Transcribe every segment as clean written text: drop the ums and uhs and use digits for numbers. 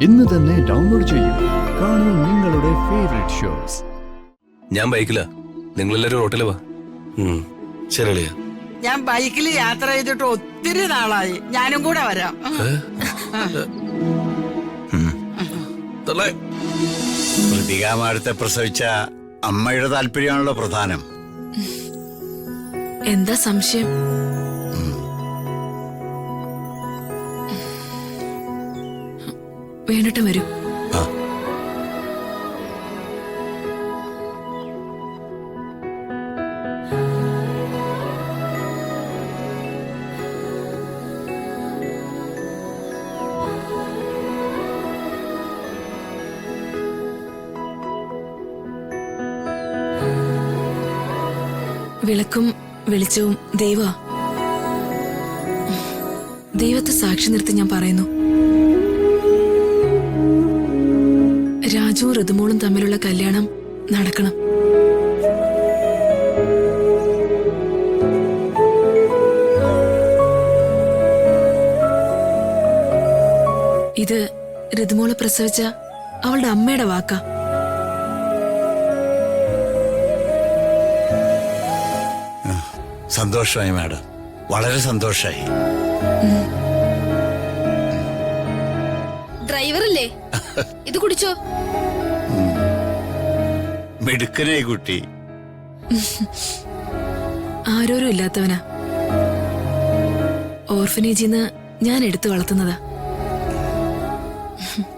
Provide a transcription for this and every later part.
ഇന്ന് തന്നെ ഡൗൺലോഡ് ചെയ്യൂ. കാണൂ നിങ്ങളുടെ ഫേവറേറ്റ് ഷോസ്. ഞാൻ ബൈക്കിലാ, നിങ്ങളെല്ലാരും റോട്ടില് വാ. ശരിയാ. ഞാൻ ബൈക്കിൽ യാത്ര ചെയ്തിട്ട് ഒത്തിരി നാളായി. ഞാനും കൂടെ വരാം. പ്രതികാമാരത്തെ പ്രസവിച്ച അമ്മയുടെ താല്പര്യമാണല്ലോ പ്രധാനം. എന്താ സംശയം? വേണ്ടിട്ട് വരൂ. വിളക്കും വെളിച്ചവും ദൈവത്തെ സാക്ഷി നിർത്തി ഞാൻ പറയുന്നു, രാജുവും ഋതുമോളും തമ്മിലുള്ള കല്യാണം നടക്കണം. ഇത് ഋതുമോളെ പ്രസവിച്ച അവളുടെ അമ്മയുടെ വാക്കാ. സന്തോഷമായി മാഡം, വളരെ സന്തോഷമായി. ഡ്രൈവറല്ലേ, ഇത് കുടിച്ചോ. മിടുക്കനായി കുട്ടി. ആരോരും ഇല്ലാത്തവനാ. ഓർഫനേജിന്ന് ഞാൻ എടുത്തു വളർത്തുന്നതാ.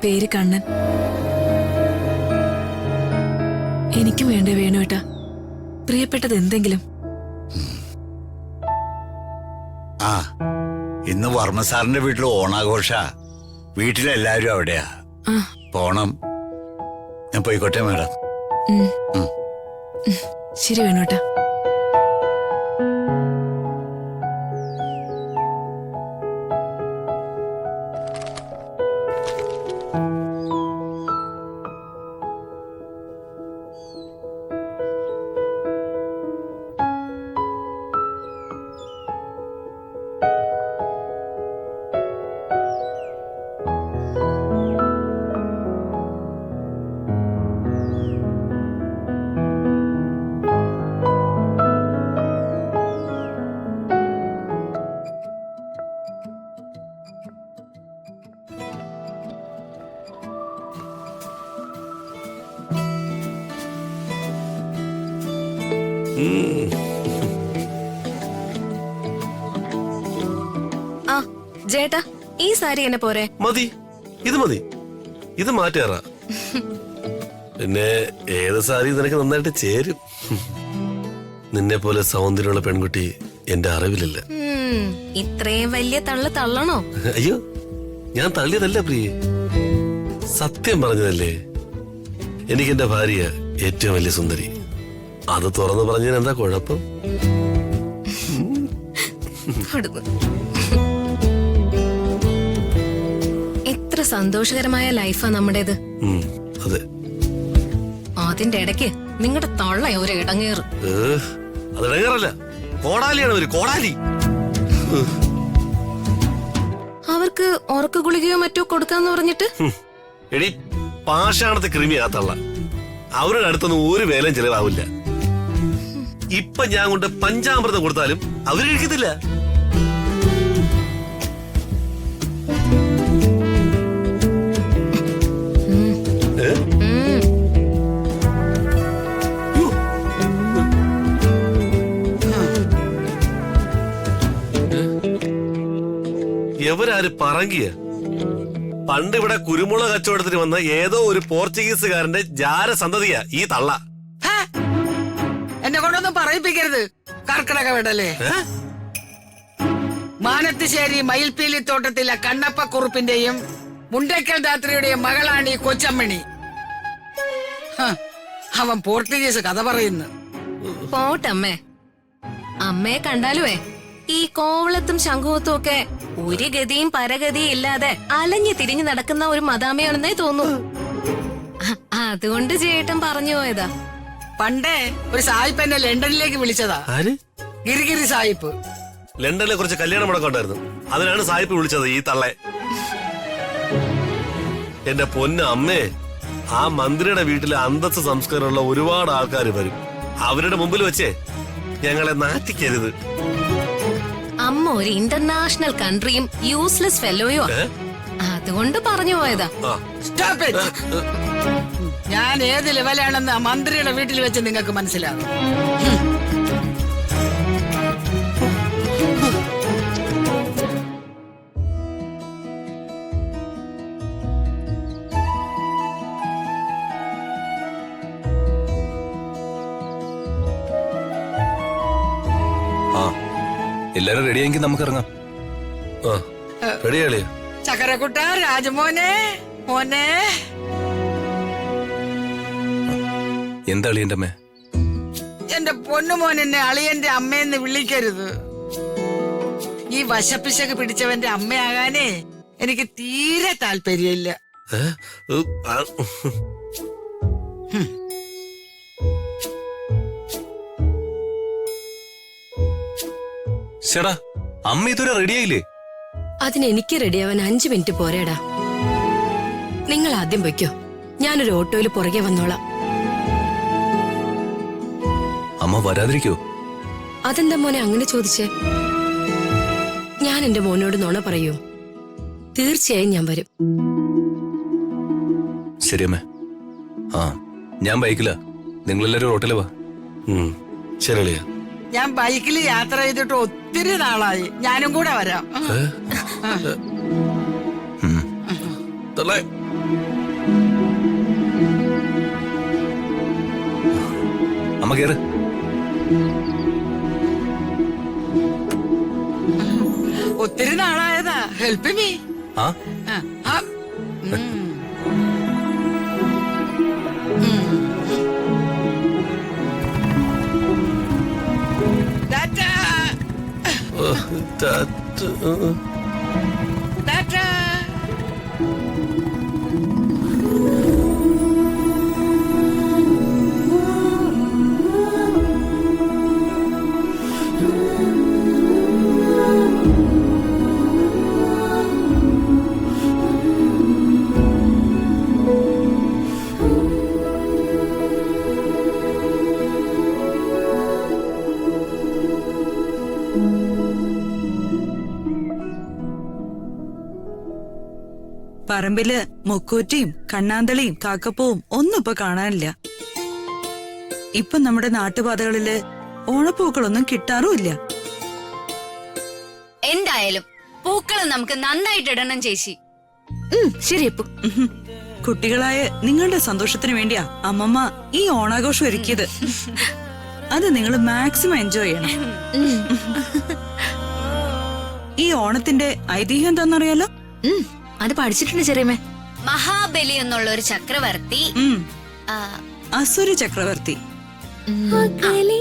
പേര് കണ്ണൻ. എനിക്കും വേണ്ടേ വേണുവേട്ടാ പ്രിയപ്പെട്ടത് എന്തെങ്കിലും. ആ, ഇന്ന് വർമ്മ സാറിന്റെ വീട്ടിൽ ഓണാഘോഷ. വീട്ടിലെല്ലാരും അവിടെയാ. പോണം. ഞാൻ പോയിക്കോട്ടെ മാഡം. ശരി വേണുവേട്ടാ. ആ ജേട്ടാ, ഈ സാരി എന്നെ പോരെ? മതി, ഇത് മതി. ഇത് മാറ്റേറാ. പിന്നെ ഏത് സാരി നിനക്ക് നന്നായിട്ട് ചേരും. നിന്നെ പോലെ സൗന്ദര്യമുള്ള പെൺകുട്ടി എന്റെ അറിവിലില്ല. ഇത്രയും വലിയ തള്ളണോ? അയ്യോ, ഞാൻ തള്ളിയതല്ല പ്രിയെ, സത്യം പറഞ്ഞതല്ലേ. എനിക്ക് എന്റെ ഭാര്യ ഏറ്റവും വലിയ സുന്ദരി. അത് തുറന്നു പറഞ്ഞതിന് എന്താ കുഴപ്പം? എത്ര സന്തോഷകരമായ ലൈഫാ നമ്മുടേത്. അതെ. അതിന്റെ ഇടയ്ക്ക് നിങ്ങളുടെ തള്ള ഒരു ഇടങ്ങേറ്. അത് ഇടങ്ങേറല്ല, കോടാലിയാണ് ഒരു കോടാലി. അവർക്ക് ഉറക്ക ഗുളികയോ മറ്റോ കൊടുക്കാന്ന് പറഞ്ഞിട്ട്. എടി, പാഷാണത്തെ കൃമിയാ തള്ള. അവരുടെ അടുത്തൊന്നും ഒരു വേലയും ചെലവാവില്ല. ഇപ്പൊ ഞാൻ കൊണ്ട് പഞ്ചാമൃതം കൊടുത്താലും അവര് കഴിക്കത്തില്ല. എവരാര് പറങ്കിയ? പണ്ട് ഇവിടെ കുരുമുളക് കച്ചവടത്തിന് വന്ന ഏതോ ഒരു പോർച്ചുഗീസുകാരന്റെ ജാരസന്തതിയാ ഈ തള്ള. എന്നെ കൊണ്ടൊന്നും പറയിപ്പിക്കരുത്. കർക്കിടക വിടലേ. മാനത്തുശ്ശേരി മയിൽപീലി തോട്ടത്തിലെ കണ്ണപ്പ കുറുപ്പിന്റെയും മുണ്ടക്കൽ ദാത്രിയുടെയും മകളാണ് ഈ കൊച്ചമ്മണി. അവൻ പോർച്ചുഗീസ് കഥ പറയുന്നു. പോട്ടമ്മേ, അമ്മയെ കണ്ടാലുവേ ഈ കോവളത്തും ശംഖുവത്തും ഒക്കെ ഒരു ഗതിയും പരഗതിയും ഇല്ലാതെ അലഞ്ഞു തിരിഞ്ഞു നടക്കുന്ന ഒരു മദാമയാണെന്നേ തോന്നൂ. അതുകൊണ്ട് ചേട്ടൻ പറഞ്ഞു പോയതാ. പണ്ടേ ഒരു സായിപ്പ് എന്നെ ലണ്ടനിലേക്ക് വിളിച്ചതാ. ഗിരിഗിരി സായിപ്പ്. ലണ്ടനിലെ കുറച്ച് കല്യാണം മുടക്കം ഉണ്ടായിരുന്നു. അതിനാണ് സായിപ്പ് വിളിച്ചത് ഈ തള്ളെ. എന്റെ പൊന്ന അമ്മേ, ആ മന്ത്രിയുടെ വീട്ടിലെ അന്തസ്സ് സംസ്കാരമുള്ള ഒരുപാട് ആൾക്കാർ വരും. അവരുടെ മുമ്പിൽ വെച്ചേ ഞങ്ങളെ നാറ്റിക്കരുത്. അമ്മ ഒരു ഇന്റർനാഷണൽ കൺട്രിയും യൂസ്ലെസ് ഫെലോയോ അതുകൊണ്ട് പറഞ്ഞു പോയതാ. ആ, Stop it. ഞാൻ ഏത് ലെവലാണെന്ന് ആ മന്ത്രിയുടെ വീട്ടിൽ വെച്ച് നിങ്ങൾക്ക് മനസ്സിലാകും. ആ എല്ലാരും റെഡിയായെങ്കിൽ നമുക്ക് ഇറങ്ങാം. ആ, റെഡി കളിയാ. ചക്കരക്കുട്ട, രാജമോനെ, മോനെ. എന്താ അളിയന്റെ അമ്മേ? എന്റെ പൊന്നുമോൻ എന്നെ അളിയന്റെ അമ്മയെന്ന് വിളിക്കരുത്. ഈ വശപ്പിശക് പിടിച്ചവന്റെ അമ്മയാകാനേ എനിക്ക് തീരെ താല്പര്യമില്ല. ഏ? ആ, ചേടാ, അമ്മ ഇതുവരെ റെഡിയായില്ലേ? അതിന് എനിക്ക് റെഡിയാവാൻ 5 മിനിറ്റ് പോരേടാ. നിങ്ങൾ ആദ്യം പൊയ്ക്കോ, ഞാനൊരു ഓട്ടോയിൽ പുറകെ വന്നോളാം. അമ്മ വരാതിരിക്കോ? അതെന്താ മോനെ അങ്ങനെ ചോദിച്ചേ? ഞാൻ എന്റെ മോനോട് നുണ പറയൂ? തീർച്ചയായും ഞാൻ വരും. ശരി അമ്മേ. ആ, ഞാൻ ബൈക്കിലാ, നിങ്ങളെല്ലാരും റോട്ടില് വാ. ശരി അളിയാ. ഞാൻ ബൈക്കിൽ യാത്ര ചെയ്തിട്ട് ഒത്തിരി നാളായി. ഞാനും കൂടെ വരാം. തള്ളേ. അമ്മ കേറ്. ഒത്തിരി നാളായതാ. Help me. ആ പറമ്പില് മുക്കൂറ്റിയും കണ്ണാന്തളിയും കാക്കപ്പൂവും ഒന്നും ഇപ്പൊ കാണാനില്ല. ഇപ്പൊ നമ്മുടെ നാട്ടുപാതകളില് ഓണപ്പൂക്കളൊന്നും കിട്ടാറുമില്ല. എന്തായാലും പൂക്കൾ നമുക്ക് നന്നായിട്ട് ഇടണം ചേച്ചി. ശരിയപ്പോ കുട്ടികളായ നിങ്ങളുടെ സന്തോഷത്തിന് വേണ്ടിയാ അമ്മമ്മ ഈ ഓണാഘോഷം ഒരുക്കിയത്. അത് നിങ്ങൾ മാക്സിമം എൻജോയ് ചെയ്യണം. ഈ ഓണത്തിന്റെ ഐതിഹ്യം എന്താണെന്നറിയാലോ? അത് പഠിച്ചിട്ടുണ്ട് ചെറിയമ്മേ. മഹാബലി എന്നുള്ള ഒരു ചക്രവർത്തി അസുര ചക്രവർത്തി അകലെ